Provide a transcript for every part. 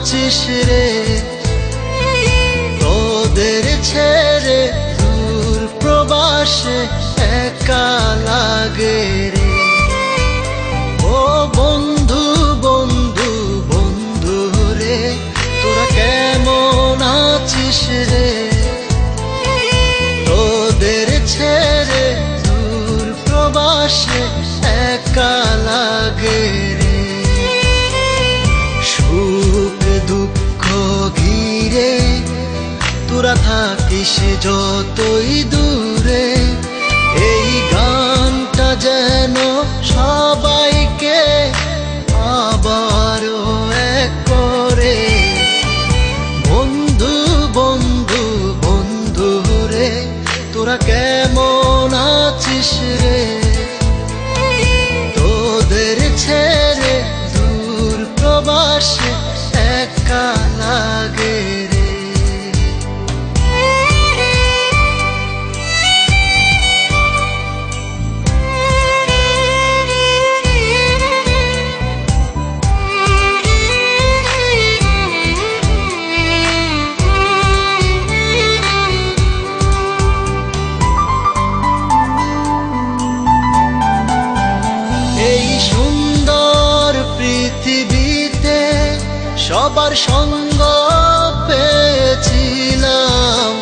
আছিস রে, তোদের ছেড়ে দূর প্রবাসে একা লাগে রে। ও বন্ধু বন্ধু বন্ধু রে, তোরা কেমন আছিস রে, তোদের ছেড়ে দূর প্রবাসে একা লাগে রে। সুখ দুঃখ ঘিরে তোরা থাকিস যতই দূরে, এই গানটা যেন সবাইকে আবারও এক করে। বন্ধু বন্ধু বন্ধু রে, তোরা কেমন আছিস রে, তোদের ছেড়ে দূর প্রবাসে একা লাগে রে। এই সুন্দর পৃথিবীতে সবার সঙ্গ পেয়েছিলাম,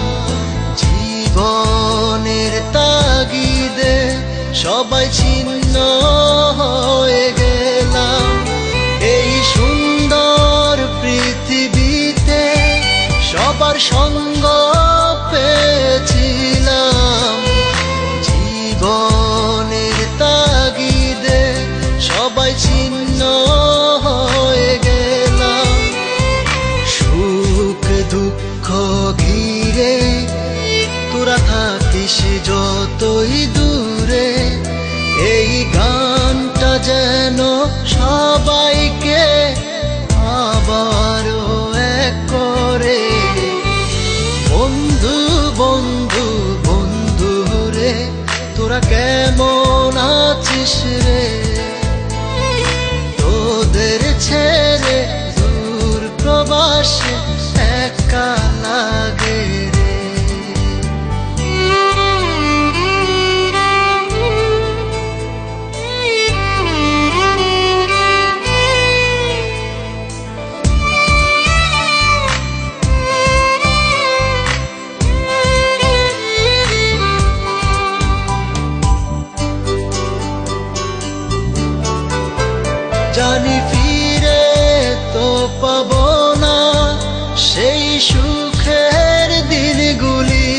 জীবনের তাগিদে সবাই ছিন্ন হয়ে গেলাম। এই সুন্দর পৃথিবীতে সবার সঙ্গ পেয়েছিলাম, জীবনের তাগিদে সবাই ছিন্ন হয়ে গেলাম। সুখ দুঃখ ঘিরে তোরা থাকিস যতই দূরে, এই গানটা যেন সবাইকে আবারও এক করে। বন্ধু বন্ধু বন্ধু রে, তোরা কেমন আছিস রে, তোদের ছেড়ে দূর প্রবাসে একা লাগে রে। জানি ফিরে তো পাবো না সেই সুখের দিনগুলি,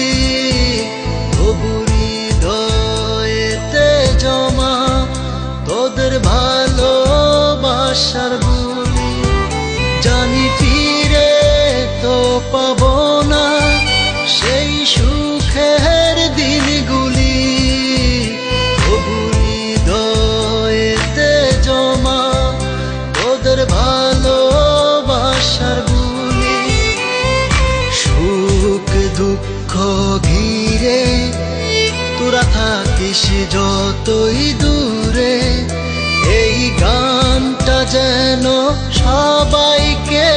তবু হৃদয়েতে জমা তোদের ভালোবাসার বুলি। জানি ফিরে তো পাবো না সেই সুখের দিনগুলি, তবু হৃদয়েতে জমা তোদের ভালোবাসার বুলি। সুখ দুঃখ ঘিরে তোরা থাকিস যতই দূরে, এই গানটা যেন সবাইকে